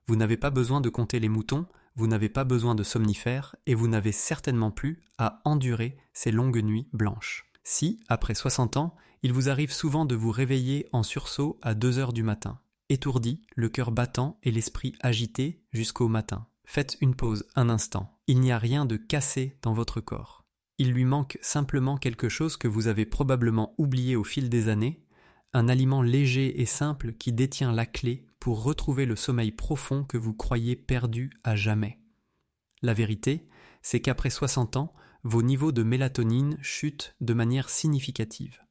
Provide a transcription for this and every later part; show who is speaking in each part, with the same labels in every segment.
Speaker 1: Vous n'avez pas besoin de compter les moutons, vous n'avez pas besoin de somnifères et vous n'avez certainement plus à endurer ces longues nuits blanches. Si, après 60 ans, il vous arrive souvent de vous réveiller en sursaut à 2 heures du matin, étourdi, le cœur battant et l'esprit agité jusqu'au matin, faites une pause un instant. Il n'y a rien de cassé dans votre corps. Il lui manque simplement quelque chose que vous avez probablement oublié au fil des années, un aliment léger et simple qui détient la clé pour retrouver le sommeil profond que vous croyez perdu à jamais. La vérité, c'est qu'après 60 ans, vos niveaux de mélatonine chutent de manière significative.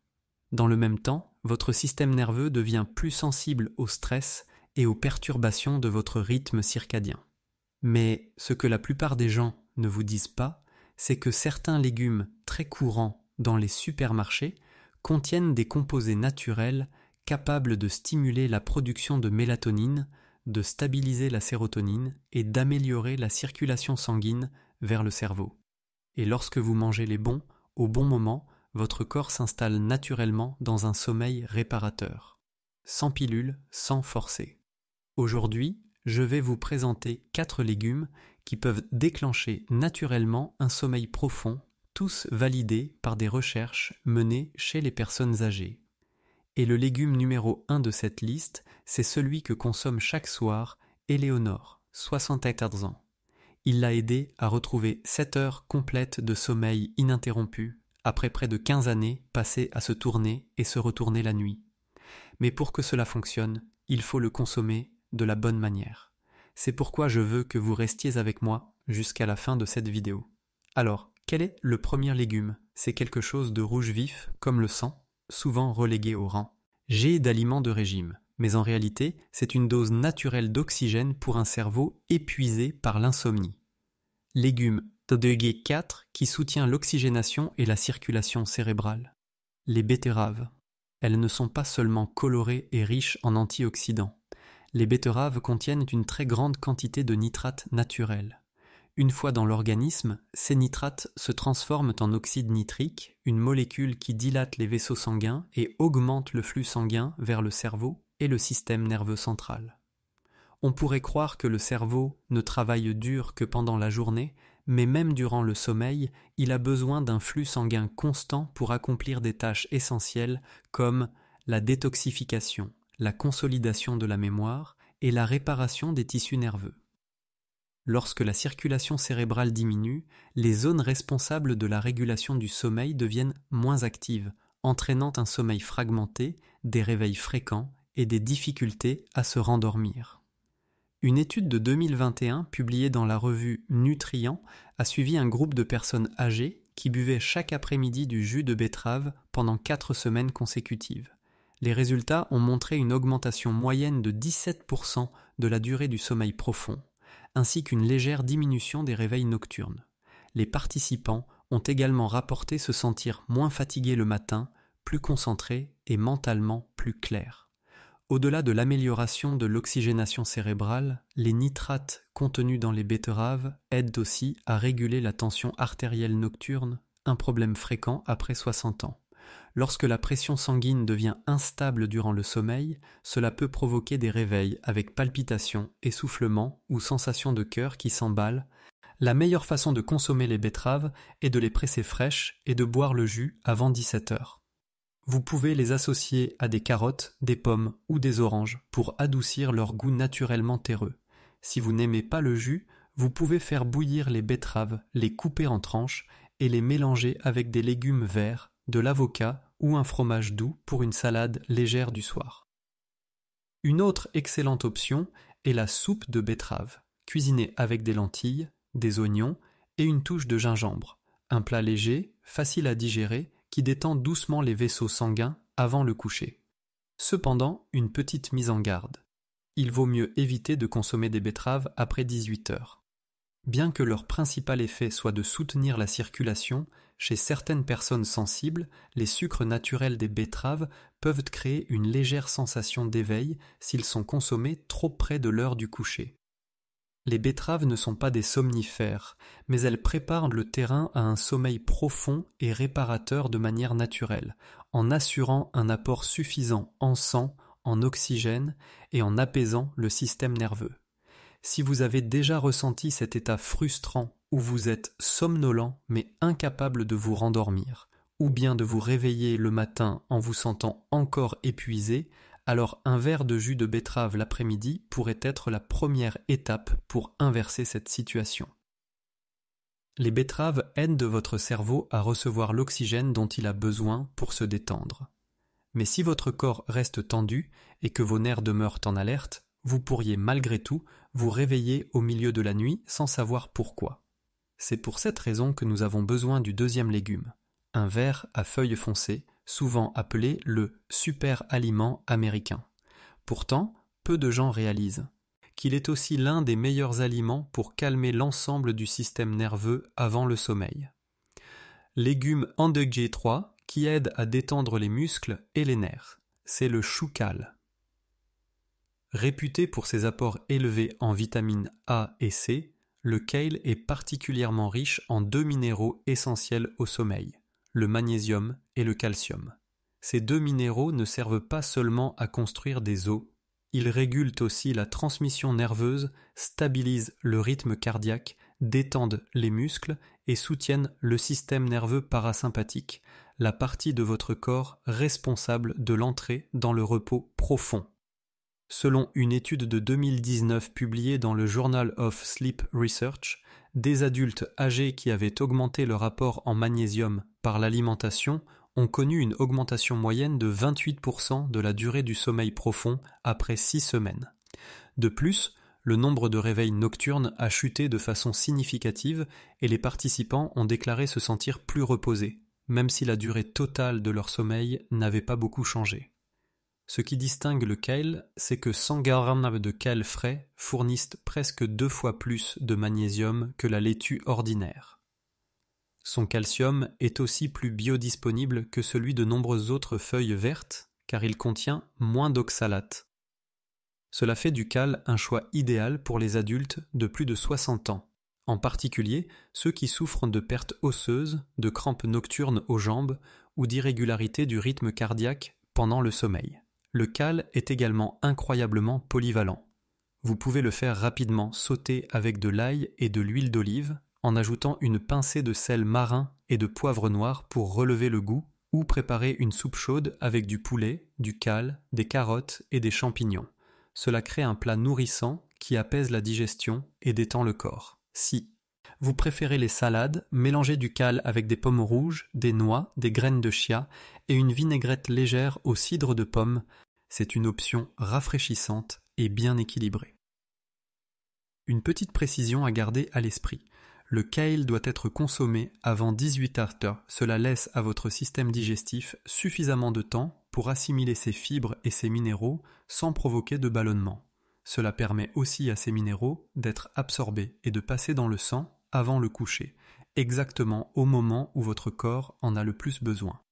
Speaker 1: Dans le même temps, votre système nerveux devient plus sensible au stress et aux perturbations de votre rythme circadien. Mais ce que la plupart des gens ne vous disent pas, c'est que certains légumes très courants dans les supermarchés contiennent des composés naturels capables de stimuler la production de mélatonine, de stabiliser la sérotonine et d'améliorer la circulation sanguine vers le cerveau. Et lorsque vous mangez les bons, au bon moment, votre corps s'installe naturellement dans un sommeil réparateur, sans pilule, sans forcer. Aujourd'hui, je vais vous présenter 4 légumes qui peuvent déclencher naturellement un sommeil profond, tous validés par des recherches menées chez les personnes âgées. Et le légume numéro 1 de cette liste, c'est celui que consomme chaque soir Éléonore, 74 ans. Il l'a aidé à retrouver 7 heures complètes de sommeil ininterrompu, après près de 15 années passées à se tourner et se retourner la nuit. Mais pour que cela fonctionne, il faut le consommer de la bonne manière. C'est pourquoi je veux que vous restiez avec moi jusqu'à la fin de cette vidéo. Alors, quel est le premier légume? C'est quelque chose de rouge vif, comme le sang, souvent relégué au rang G d'aliments de régime. Mais en réalité, c'est une dose naturelle d'oxygène pour un cerveau épuisé par l'insomnie. Légume TDG4 qui soutient l'oxygénation et la circulation cérébrale. Les betteraves. Elles ne sont pas seulement colorées et riches en antioxydants. Les betteraves contiennent une très grande quantité de nitrates naturels. Une fois dans l'organisme, ces nitrates se transforment en oxyde nitrique, une molécule qui dilate les vaisseaux sanguins et augmente le flux sanguin vers le cerveau et le système nerveux central. On pourrait croire que le cerveau ne travaille dur que pendant la journée, mais même durant le sommeil, il a besoin d'un flux sanguin constant pour accomplir des tâches essentielles comme la détoxification, la consolidation de la mémoire et la réparation des tissus nerveux. Lorsque la circulation cérébrale diminue, les zones responsables de la régulation du sommeil deviennent moins actives, entraînant un sommeil fragmenté, des réveils fréquents et des difficultés à se rendormir. Une étude de 2021 publiée dans la revue Nutrient a suivi un groupe de personnes âgées qui buvaient chaque après-midi du jus de betterave pendant 4 semaines consécutives. Les résultats ont montré une augmentation moyenne de 17% de la durée du sommeil profond, ainsi qu'une légère diminution des réveils nocturnes. Les participants ont également rapporté se sentir moins fatigués le matin, plus concentrés et mentalement plus clairs. Au-delà de l'amélioration de l'oxygénation cérébrale, les nitrates contenus dans les betteraves aident aussi à réguler la tension artérielle nocturne, un problème fréquent après 60 ans. Lorsque la pression sanguine devient instable durant le sommeil, cela peut provoquer des réveils avec palpitations, essoufflements ou sensations de cœur qui s'emballent. La meilleure façon de consommer les betteraves est de les presser fraîches et de boire le jus avant 17 heures. Vous pouvez les associer à des carottes, des pommes ou des oranges pour adoucir leur goût naturellement terreux. Si vous n'aimez pas le jus, vous pouvez faire bouillir les betteraves, les couper en tranches et les mélanger avec des légumes verts, de l'avocat ou un fromage doux pour une salade légère du soir. Une autre excellente option est la soupe de betterave, cuisinée avec des lentilles, des oignons et une touche de gingembre. Un plat léger, facile à digérer, qui détend doucement les vaisseaux sanguins avant le coucher. Cependant, une petite mise en garde. Il vaut mieux éviter de consommer des betteraves après 18 heures. Bien que leur principal effet soit de soutenir la circulation, chez certaines personnes sensibles, les sucres naturels des betteraves peuvent créer une légère sensation d'éveil s'ils sont consommés trop près de l'heure du coucher. Les betteraves ne sont pas des somnifères, mais elles préparent le terrain à un sommeil profond et réparateur de manière naturelle, en assurant un apport suffisant en sang, en oxygène et en apaisant le système nerveux. Si vous avez déjà ressenti cet état frustrant où vous êtes somnolent mais incapable de vous rendormir, ou bien de vous réveiller le matin en vous sentant encore épuisé, alors un verre de jus de betterave l'après-midi pourrait être la première étape pour inverser cette situation. Les betteraves aident votre cerveau à recevoir l'oxygène dont il a besoin pour se détendre. Mais si votre corps reste tendu et que vos nerfs demeurent en alerte, vous pourriez malgré tout vous réveiller au milieu de la nuit sans savoir pourquoi. C'est pour cette raison que nous avons besoin du deuxième légume, un ver à feuilles foncées, souvent appelé le super aliment américain. Pourtant, peu de gens réalisent qu'il est aussi l'un des meilleurs aliments pour calmer l'ensemble du système nerveux avant le sommeil. Légume omega-3 qui aide à détendre les muscles et les nerfs, c'est le chou cal. Réputé pour ses apports élevés en vitamines A et C, le kale est particulièrement riche en deux minéraux essentiels au sommeil, le magnésium et le calcium. Ces deux minéraux ne servent pas seulement à construire des os, ils régulent aussi la transmission nerveuse, stabilisent le rythme cardiaque, détendent les muscles et soutiennent le système nerveux parasympathique, la partie de votre corps responsable de l'entrée dans le repos profond. Selon une étude de 2019 publiée dans le Journal of Sleep Research, des adultes âgés qui avaient augmenté leur apport en magnésium par l'alimentation ont connu une augmentation moyenne de 28% de la durée du sommeil profond après 6 semaines. De plus, le nombre de réveils nocturnes a chuté de façon significative et les participants ont déclaré se sentir plus reposés, même si la durée totale de leur sommeil n'avait pas beaucoup changé. Ce qui distingue le kale, c'est que 100 grammes de kale frais fournissent presque 2 fois plus de magnésium que la laitue ordinaire. Son calcium est aussi plus biodisponible que celui de nombreuses autres feuilles vertes, car il contient moins d'oxalate. Cela fait du kale un choix idéal pour les adultes de plus de 60 ans, en particulier ceux qui souffrent de pertes osseuses, de crampes nocturnes aux jambes ou d'irrégularité du rythme cardiaque pendant le sommeil. Le kale est également incroyablement polyvalent. Vous pouvez le faire rapidement sauter avec de l'ail et de l'huile d'olive, en ajoutant une pincée de sel marin et de poivre noir pour relever le goût, ou préparer une soupe chaude avec du poulet, du kale, des carottes et des champignons. Cela crée un plat nourrissant qui apaise la digestion et détend le corps. Si vous préférez les salades, mélangez du kale avec des pommes rouges, des noix, des graines de chia et une vinaigrette légère au cidre de pomme. C'est une option rafraîchissante et bien équilibrée. Une petite précision à garder à l'esprit. Le kale doit être consommé avant 18 heures. Cela laisse à votre système digestif suffisamment de temps pour assimiler ses fibres et ses minéraux sans provoquer de ballonnement. Cela permet aussi à ces minéraux d'être absorbés et de passer dans le sang avant le coucher, exactement au moment où votre corps en a le plus besoin.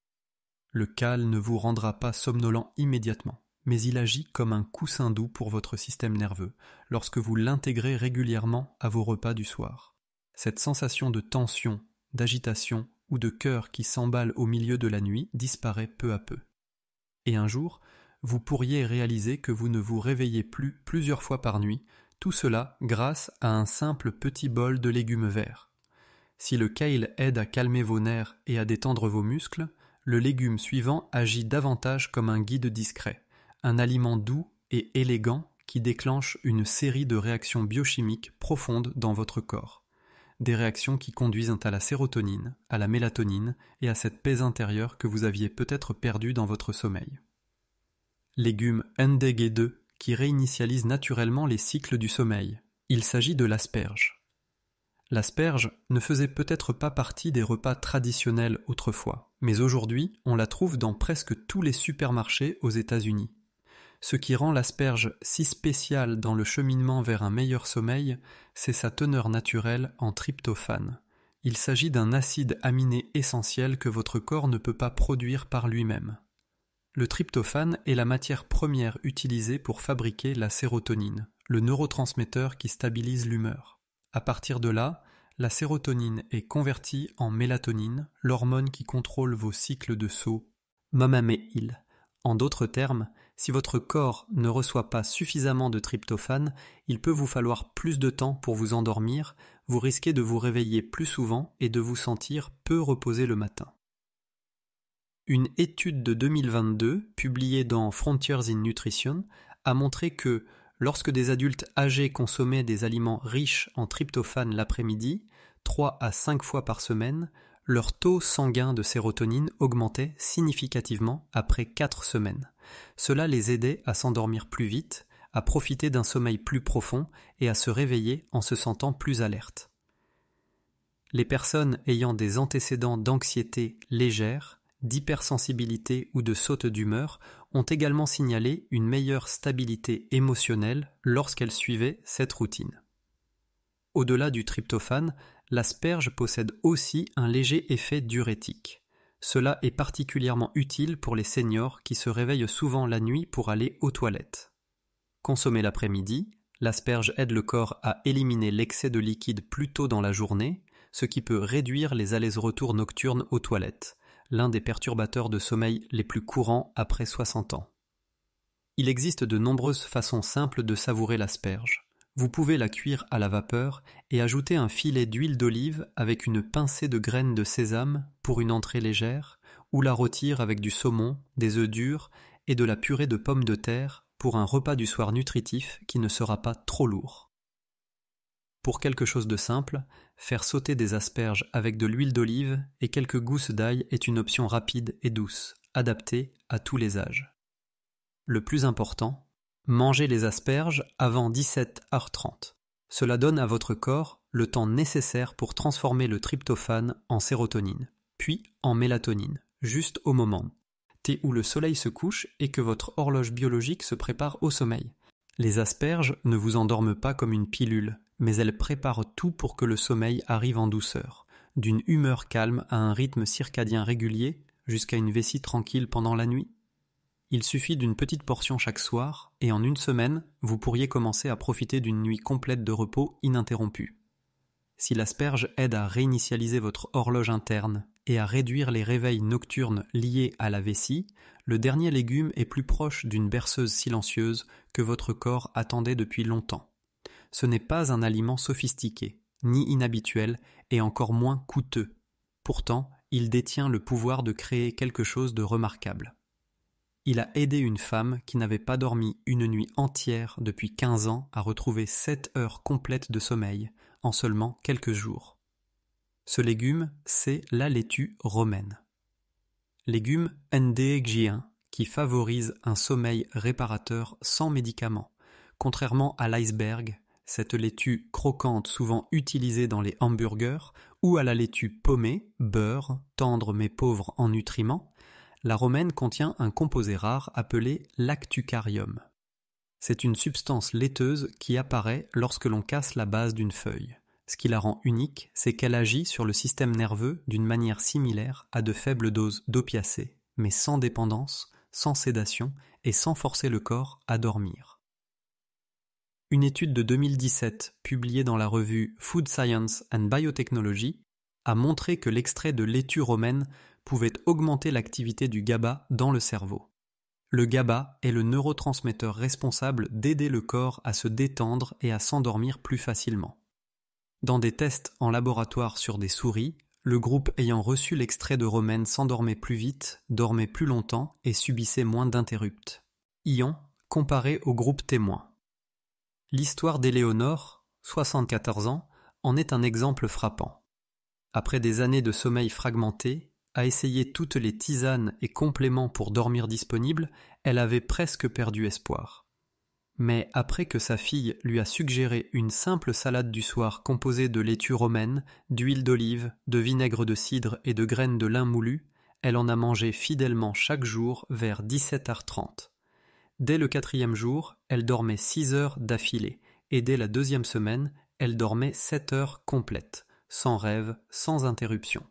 Speaker 1: Le kale ne vous rendra pas somnolent immédiatement, mais il agit comme un coussin doux pour votre système nerveux lorsque vous l'intégrez régulièrement à vos repas du soir. Cette sensation de tension, d'agitation ou de cœur qui s'emballe au milieu de la nuit disparaît peu à peu. Et un jour, vous pourriez réaliser que vous ne vous réveillez plus plusieurs fois par nuit, tout cela grâce à un simple petit bol de légumes verts. Si le kale aide à calmer vos nerfs et à détendre vos muscles, le légume suivant agit davantage comme un guide discret, un aliment doux et élégant qui déclenche une série de réactions biochimiques profondes dans votre corps. Des réactions qui conduisent à la sérotonine, à la mélatonine et à cette paix intérieure que vous aviez peut-être perdue dans votre sommeil. Légume NDG2 qui réinitialise naturellement les cycles du sommeil. Il s'agit de l'asperge. L'asperge ne faisait peut-être pas partie des repas traditionnels autrefois, mais aujourd'hui, on la trouve dans presque tous les supermarchés aux États-Unis. Ce qui rend l'asperge si spéciale dans le cheminement vers un meilleur sommeil, c'est sa teneur naturelle en tryptophane. Il s'agit d'un acide aminé essentiel que votre corps ne peut pas produire par lui-même. Le tryptophane est la matière première utilisée pour fabriquer la sérotonine, le neurotransmetteur qui stabilise l'humeur. À partir de là, la sérotonine est convertie en mélatonine, l'hormone qui contrôle vos cycles de saut, Mamameil. En d'autres termes, Si votre corps ne reçoit pas suffisamment de tryptophane, il peut vous falloir plus de temps pour vous endormir, vous risquez de vous réveiller plus souvent et de vous sentir peu reposé le matin. Une étude de 2022, publiée dans Frontiers in Nutrition, a montré que, lorsque des adultes âgés consommaient des aliments riches en tryptophane l'après-midi, 3 à 5 fois par semaine, leur taux sanguin de sérotonine augmentait significativement après 4 semaines. Cela les aidait à s'endormir plus vite, à profiter d'un sommeil plus profond et à se réveiller en se sentant plus alerte. Les personnes ayant des antécédents d'anxiété légère, d'hypersensibilité ou de saute d'humeur ont également signalé une meilleure stabilité émotionnelle lorsqu'elles suivaient cette routine. Au-delà du tryptophane, l'asperge possède aussi un léger effet diurétique. Cela est particulièrement utile pour les seniors qui se réveillent souvent la nuit pour aller aux toilettes. Consommée l'après-midi, l'asperge aide le corps à éliminer l'excès de liquide plus tôt dans la journée, ce qui peut réduire les allers-retours nocturnes aux toilettes, l'un des perturbateurs de sommeil les plus courants après 60 ans. Il existe de nombreuses façons simples de savourer l'asperge. Vous pouvez la cuire à la vapeur et ajouter un filet d'huile d'olive avec une pincée de graines de sésame pour une entrée légère, ou la rôtir avec du saumon, des œufs durs et de la purée de pommes de terre pour un repas du soir nutritif qui ne sera pas trop lourd. Pour quelque chose de simple, faire sauter des asperges avec de l'huile d'olive et quelques gousses d'ail est une option rapide et douce, adaptée à tous les âges. Le plus important, mangez les asperges avant 17h30. Cela donne à votre corps le temps nécessaire pour transformer le tryptophane en sérotonine, puis en mélatonine, juste au moment où le soleil se couche et que votre horloge biologique se prépare au sommeil. Les asperges ne vous endorment pas comme une pilule, mais elles préparent tout pour que le sommeil arrive en douceur, d'une humeur calme à un rythme circadien régulier, jusqu'à une vessie tranquille pendant la nuit. Il suffit d'une petite portion chaque soir, et en une semaine, vous pourriez commencer à profiter d'une nuit complète de repos ininterrompue. Si l'asperge aide à réinitialiser votre horloge interne et à réduire les réveils nocturnes liés à la vessie, le dernier légume est plus proche d'une berceuse silencieuse que votre corps attendait depuis longtemps. Ce n'est pas un aliment sophistiqué, ni inhabituel, et encore moins coûteux. Pourtant, il détient le pouvoir de créer quelque chose de remarquable. Il a aidé une femme qui n'avait pas dormi une nuit entière depuis 15 ans à retrouver 7 heures complètes de sommeil en seulement quelques jours. Ce légume, c'est la laitue romaine. Légume endéégien qui favorise un sommeil réparateur sans médicaments. Contrairement à l'iceberg, cette laitue croquante souvent utilisée dans les hamburgers, ou à la laitue pommée, beurre, tendre mais pauvre en nutriments, la romaine contient un composé rare appelé lactucarium. C'est une substance laiteuse qui apparaît lorsque l'on casse la base d'une feuille. Ce qui la rend unique, c'est qu'elle agit sur le système nerveux d'une manière similaire à de faibles doses d'opiacés, mais sans dépendance, sans sédation et sans forcer le corps à dormir. Une étude de 2017, publiée dans la revue Food Science and Biotechnology, a montré que l'extrait de laitue romaine pouvait augmenter l'activité du GABA dans le cerveau. Le GABA est le neurotransmetteur responsable d'aider le corps à se détendre et à s'endormir plus facilement. Dans des tests en laboratoire sur des souris, le groupe ayant reçu l'extrait de romaine s'endormait plus vite, dormait plus longtemps et subissait moins d'interrupts. Ion comparé au groupe témoin. L'histoire d'Éléonore, 74 ans, en est un exemple frappant. Après des années de sommeil fragmenté, à essayer toutes les tisanes et compléments pour dormir disponibles, elle avait presque perdu espoir. Mais après que sa fille lui a suggéré une simple salade du soir composée de laitue romaine, d'huile d'olive, de vinaigre de cidre et de graines de lin moulu, elle en a mangé fidèlement chaque jour vers 17h30. Dès le 4e jour, elle dormait 6 heures d'affilée, et dès la 2e semaine, elle dormait 7 heures complètes, sans rêve, sans interruption.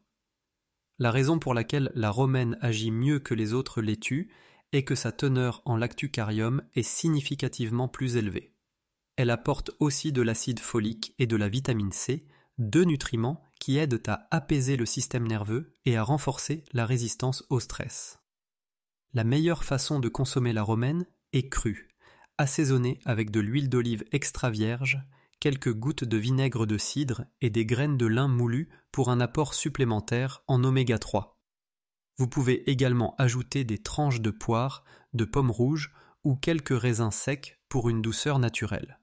Speaker 1: La raison pour laquelle la romaine agit mieux que les autres laitues est que sa teneur en lactucarium est significativement plus élevée. Elle apporte aussi de l'acide folique et de la vitamine C, 2 nutriments qui aident à apaiser le système nerveux et à renforcer la résistance au stress. La meilleure façon de consommer la romaine est crue, assaisonnée avec de l'huile d'olive extra vierge, quelques gouttes de vinaigre de cidre et des graines de lin moulues pour un apport supplémentaire en oméga 3. Vous pouvez également ajouter des tranches de poire, de pommes rouges ou quelques raisins secs pour une douceur naturelle.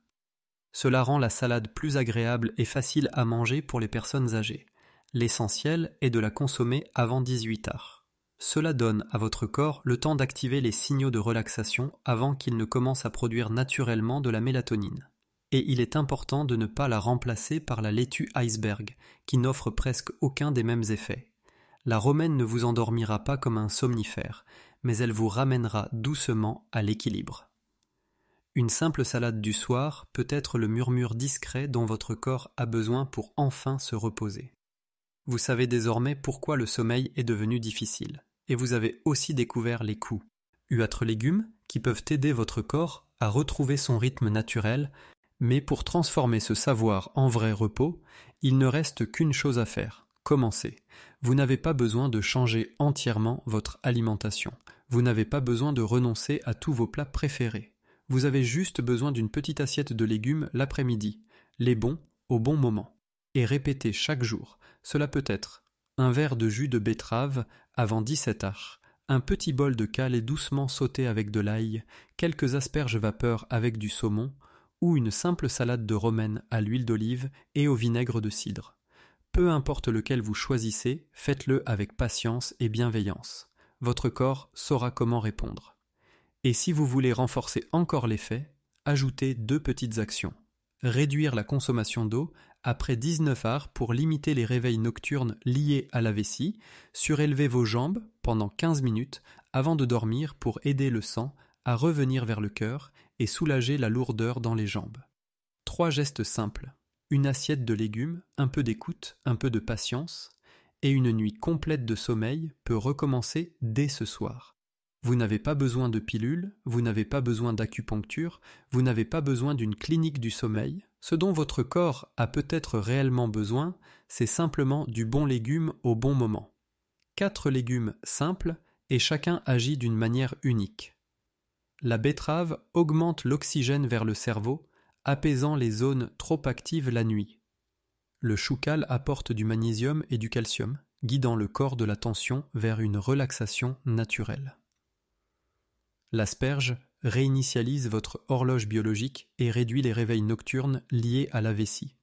Speaker 1: Cela rend la salade plus agréable et facile à manger pour les personnes âgées. L'essentiel est de la consommer avant 18h. Cela donne à votre corps le temps d'activer les signaux de relaxation avant qu'il ne commence à produire naturellement de la mélatonine. Et il est important de ne pas la remplacer par la laitue iceberg, qui n'offre presque aucun des mêmes effets. La romaine ne vous endormira pas comme un somnifère, mais elle vous ramènera doucement à l'équilibre. Une simple salade du soir peut être le murmure discret dont votre corps a besoin pour enfin se reposer. Vous savez désormais pourquoi le sommeil est devenu difficile. Et vous avez aussi découvert les coups. Huîtres légumes qui peuvent aider votre corps à retrouver son rythme naturel, mais pour transformer ce savoir en vrai repos, il ne reste qu'une chose à faire, commencer. Vous n'avez pas besoin de changer entièrement votre alimentation. Vous n'avez pas besoin de renoncer à tous vos plats préférés. Vous avez juste besoin d'une petite assiette de légumes l'après-midi, les bons au bon moment. Et répétez chaque jour. Cela peut être un verre de jus de betterave avant 17h, un petit bol de calet doucement sauté avec de l'ail, quelques asperges vapeur avec du saumon, ou une simple salade de romaine à l'huile d'olive et au vinaigre de cidre. Peu importe lequel vous choisissez, faites-le avec patience et bienveillance. Votre corps saura comment répondre. Et si vous voulez renforcer encore l'effet, ajoutez 2 petites actions. Réduire la consommation d'eau après 19h pour limiter les réveils nocturnes liés à la vessie, surélevez vos jambes pendant 15 minutes avant de dormir pour aider le sang à revenir vers le cœur et soulager la lourdeur dans les jambes. 3 gestes simples, une assiette de légumes, un peu d'écoute, un peu de patience, et une nuit complète de sommeil peut recommencer dès ce soir. Vous n'avez pas besoin de pilules, vous n'avez pas besoin d'acupuncture, vous n'avez pas besoin d'une clinique du sommeil. Ce dont votre corps a peut-être réellement besoin, c'est simplement du bon légume au bon moment. 4 légumes simples et chacun agit d'une manière unique. La betterave augmente l'oxygène vers le cerveau, apaisant les zones trop actives la nuit. Le choucal apporte du magnésium et du calcium, guidant le corps de la tension vers une relaxation naturelle. L'asperge réinitialise votre horloge biologique et réduit les réveils nocturnes liés à la vessie.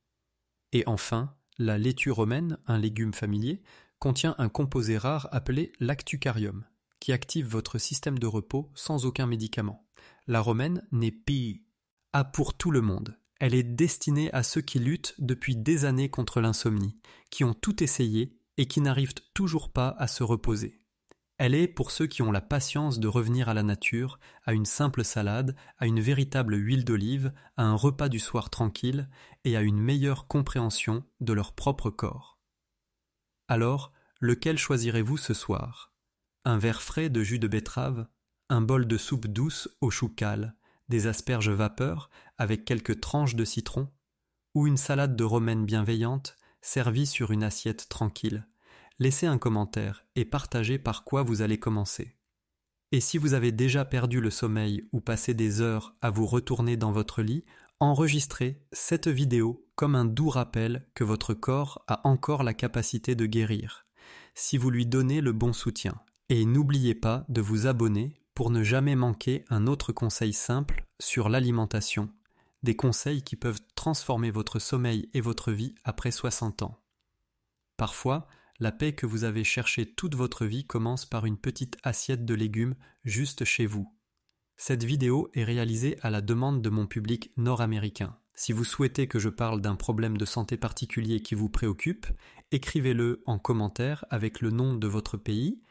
Speaker 1: Et enfin, la laitue romaine, un légume familier, contient un composé rare appelé lactucarium, qui active votre système de repos sans aucun médicament. La romaine n'est pas pour tout le monde. Elle est destinée à ceux qui luttent depuis des années contre l'insomnie, qui ont tout essayé et qui n'arrivent toujours pas à se reposer. Elle est pour ceux qui ont la patience de revenir à la nature, à une simple salade, à une véritable huile d'olive, à un repas du soir tranquille et à une meilleure compréhension de leur propre corps. Alors, lequel choisirez-vous ce soir ? Un verre frais de jus de betterave, un bol de soupe douce au chou cal, des asperges vapeur avec quelques tranches de citron, ou une salade de romaine bienveillante servie sur une assiette tranquille ? Laissez un commentaire et partagez par quoi vous allez commencer. Et si vous avez déjà perdu le sommeil ou passé des heures à vous retourner dans votre lit, enregistrez cette vidéo comme un doux rappel que votre corps a encore la capacité de guérir, si vous lui donnez le bon soutien. Et n'oubliez pas de vous abonner pour ne jamais manquer un autre conseil simple sur l'alimentation, des conseils qui peuvent transformer votre sommeil et votre vie après 60 ans. Parfois, la paix que vous avez cherchée toute votre vie commence par une petite assiette de légumes juste chez vous. Cette vidéo est réalisée à la demande de mon public nord-américain. Si vous souhaitez que je parle d'un problème de santé particulier qui vous préoccupe, écrivez-le en commentaire avec le nom de votre pays